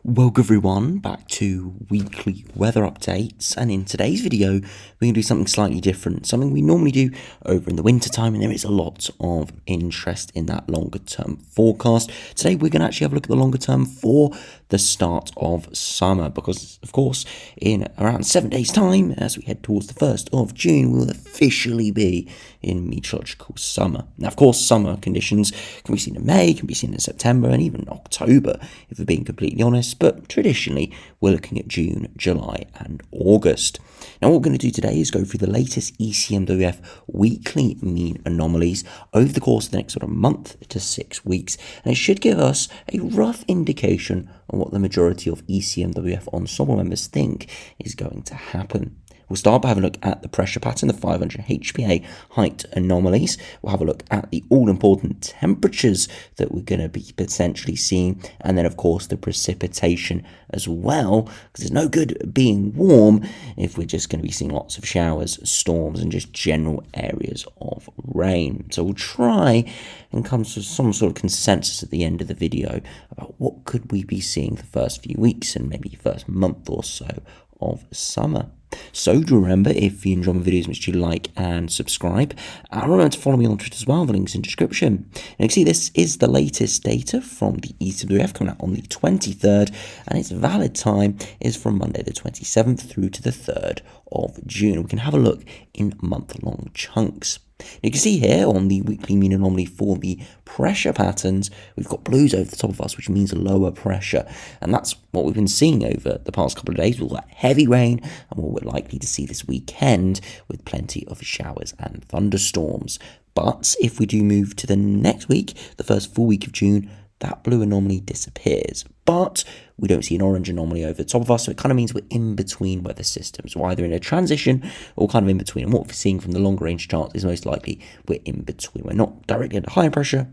Welcome everyone back to weekly weather updates, and in today's video we're going to do something slightly different, something we normally do over in the winter time, and there is a lot of interest in that longer term forecast. Today we're going to actually have a look at the longer term for the start of summer, because of course in around 7 days time, as we head towards the 1st of June, we will officially be in meteorological summer. Now of course summer conditions can be seen in May, can be seen in September and even October if we're being completely honest, but traditionally we're looking at June, July and August. Now what we're going to do today is go through the latest ECMWF weekly mean anomalies over the course of the next sort of month to 6 weeks, and it should give us a rough indication on what the majority of ECMWF ensemble members think is going to happen. We'll start by having a look at the pressure pattern, the 500 HPA height anomalies. We'll have a look at the all-important temperatures that we're going to be potentially seeing, and then of course the precipitation as well, because it's no good being warm if we're just going to be seeing lots of showers, storms and just general areas of rain. So we'll try and come to some sort of consensus at the end of the video about what could we be seeing the first few weeks and maybe first month or so of summer. So do remember, if you enjoy my videos, make sure you like and subscribe, and remember to follow me on Twitter as well, the link's in the description. And you can see this is the latest data from the ECMWF coming out on the 23rd, and its valid time is from Monday the 27th through to the 3rd of June. We can have a look in month-long chunks. You can see here on the weekly mean anomaly for the pressure patterns, we've got blues over the top of us, which means lower pressure. And that's what we've been seeing over the past couple of days with that heavy rain, and what we're likely to see this weekend with plenty of showers and thunderstorms. But if we do move to the next week, the first full week of June, that blue anomaly disappears. But we don't see an orange anomaly over the top of us, so it kind of means we're in between weather systems. We're either in a transition or kind of in between. And what we're seeing from the longer range chart is most likely we're in between. We're not directly under higher pressure,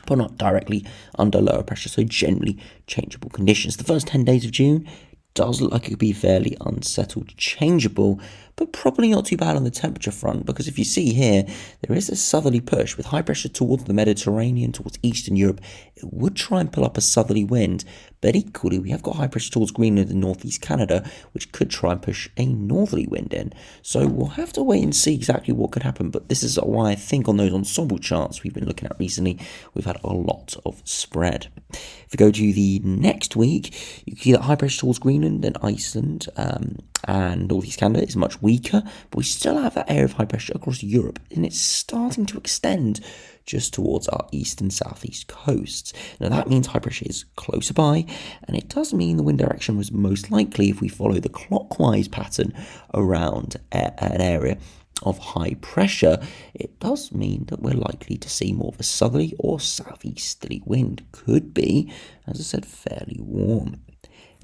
but not directly under lower pressure, so generally changeable conditions. The first 10 days of June does look like it could be fairly unsettled, changeable, but probably not too bad on the temperature front, because if you see here, there is a southerly push with high pressure towards the Mediterranean, towards Eastern Europe. It would try and pull up a southerly wind, but equally we have got high pressure towards Greenland and northeast Canada, which could try and push a northerly wind in. So we'll have to wait and see exactly what could happen, but this is why I think on those ensemble charts we've been looking at recently, we've had a lot of spread. If we go to the next week, you can see that high pressure towards Greenland and Iceland and northeast Canada is much weaker, but we still have that area of high pressure across Europe, and it's starting to extend just towards our east and southeast coasts. Now that means high pressure is closer by, and it does mean the wind direction was most likely, if we follow the clockwise pattern around an area of high pressure, it does mean that we're likely to see more of a southerly or southeasterly wind. Could be, as I said, fairly warm.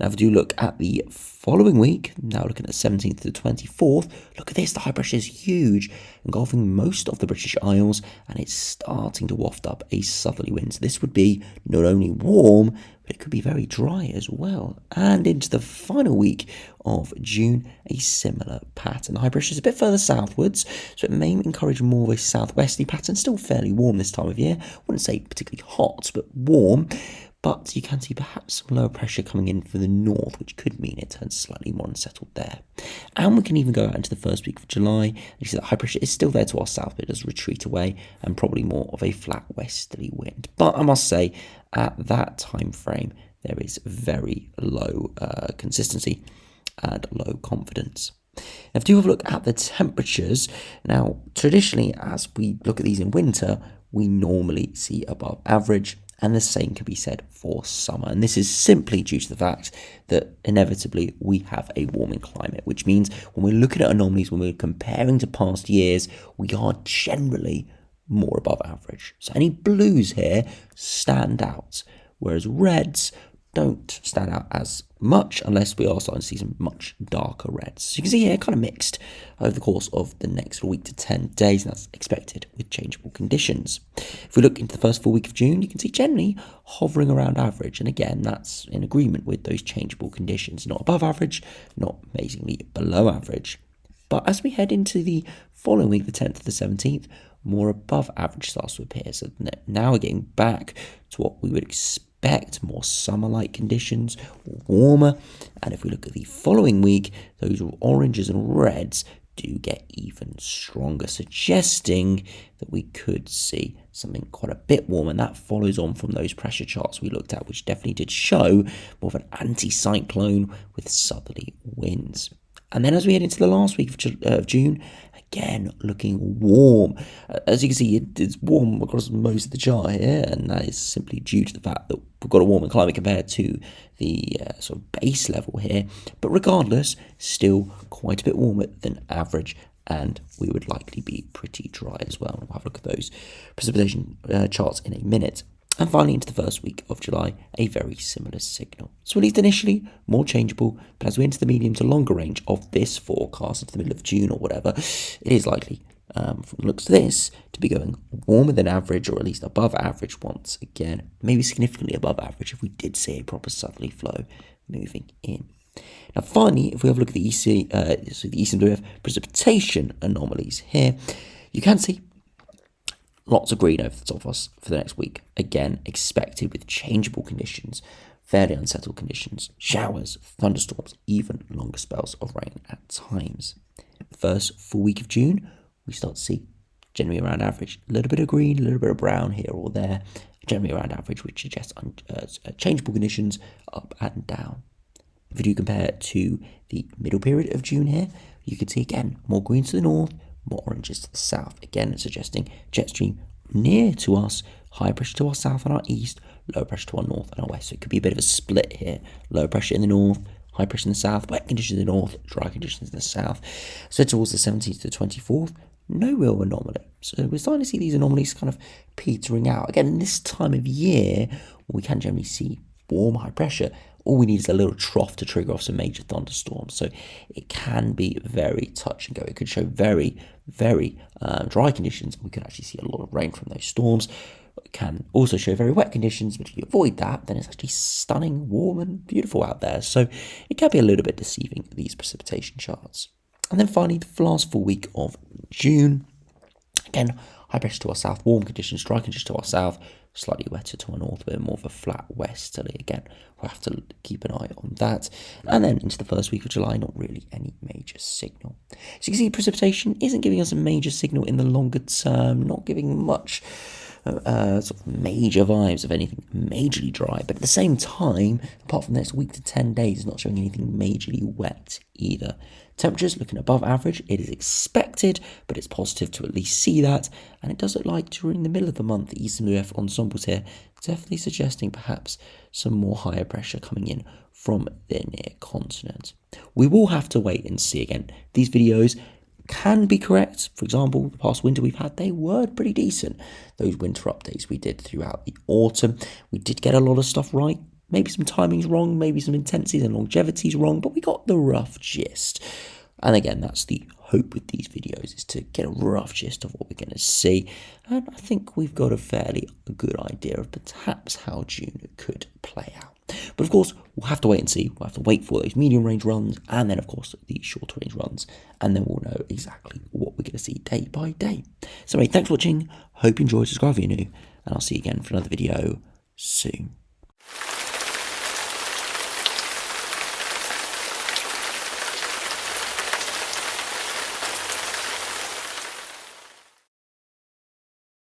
Now if we do look at the following week, now looking at the 17th to the 24th, look at this, the high pressure is huge, engulfing most of the British Isles, and it's starting to waft up a southerly wind. So this would be not only warm, but it could be very dry as well. And into the final week of June, a similar pattern. The high pressure is a bit further southwards, so it may encourage more of a southwesterly pattern, still fairly warm this time of year. I wouldn't say particularly hot, but warm. But you can see perhaps some lower pressure coming in from the north, which could mean it turns slightly more unsettled there. And we can even go out into the first week of July, and you see that high pressure is still there to our south, but it does retreat away, and probably more of a flat westerly wind. But I must say, at that time frame, there is very low consistency and low confidence. Now, if you have a look at the temperatures, now traditionally as we look at these in winter, we normally see above average, and the same can be said for summer. And this is simply due to the fact that inevitably we have a warming climate, which means when we're looking at anomalies, when we're comparing to past years, we are generally more above average. So any blues here stand out, whereas reds don't stand out as much unless we are starting to see some much darker reds. So you can see here, kind of mixed over the course of the next week to 10 days, and that's expected with changeable conditions. If we look into the first full week of June, you can see generally hovering around average, and again, that's in agreement with those changeable conditions. Not above average, not amazingly below average. But as we head into the following week, the 10th to the 17th, more above average starts to appear. So now we're getting back to what we would expect expect more summer-like conditions, warmer. And if we look at the following week, those oranges and reds do get even stronger, suggesting that we could see something quite a bit warmer. And that follows on from those pressure charts we looked at, which definitely did show more of an anticyclone with southerly winds. And then as we head into the last week of June, again, looking warm. As you can see, it's warm across most of the chart here, and that is simply due to the fact that we've got a warmer climate compared to the sort of base level here. But regardless, still quite a bit warmer than average, and we would likely be pretty dry as well. We'll have a look at those precipitation charts in a minute. And finally, into the first week of July, a very similar signal. So at least initially, more changeable, but as we enter the medium to longer range of this forecast into the middle of June or whatever, it is likely, from the looks of this, to be going warmer than average, or at least above average once again, maybe significantly above average if we did see a proper southerly flow moving in. Now finally, if we have a look at the ECMWF precipitation anomalies here, you can see lots of green over the top of us for the next week. Again, expected with changeable conditions, fairly unsettled conditions, showers, thunderstorms, even longer spells of rain at times. The first full week of June, we start to see generally around average. A little bit of green, a little bit of brown here or there, generally around average, which suggests changeable conditions up and down. If we do compare it to the middle period of June here, you can see again more greens to the north, more oranges to the south, again suggesting jet stream near to us, high pressure to our south and our east, low pressure to our north and our west. So it could be a bit of a split here. Low pressure in the north, high pressure in the south, wet conditions in the north, dry conditions in the south. So towards the 17th to the 24th, no real anomaly. So we're starting to see these anomalies kind of petering out. Again, this time of year, we can generally see warm, high pressure. All we need is a little trough to trigger off some major thunderstorms. So it can be very touch and go. It could show very, very dry conditions. We could actually see a lot of rain from those storms. It can also show very wet conditions, but if you avoid that, then it's actually stunning, warm and beautiful out there. So it can be a little bit deceiving, these precipitation charts. And then finally, the last full week of June. Again, high pressure to our south, warm conditions, dry conditions to our south, slightly wetter to our north, a bit more of a flat westerly. Again, we'll have to keep an eye on that. And then into the first week of July, not really any major signal. So you can see precipitation isn't giving us a major signal in the longer term, not giving much sort of major vibes of anything majorly dry, but at the same time, apart from the next week to 10 days, it's not showing anything majorly wet either. Temperatures looking above average, it is expected, but it's positive to at least see that, and it does look like during the middle of the month, the ECMWF ensembles here definitely suggesting perhaps some more higher pressure coming in from the near continent. We will have to wait and see. Again, these videos can be correct. For example, the past winter we've had, they were pretty decent. Those winter updates we did throughout the autumn, we did get a lot of stuff right. Maybe some timing's wrong, maybe some intensities and longevity's wrong, but we got the rough gist. And again, that's the hope with these videos, is to get a rough gist of what we're going to see. And I think we've got a fairly good idea of perhaps how June could play out. But of course, we'll have to wait and see. We'll have to wait for those medium range runs and then, of course, the shorter range runs. And then we'll know exactly what we're going to see day by day. So, anyway, thanks for watching. Hope you enjoyed. Subscribe if you're new. And I'll see you again for another video soon.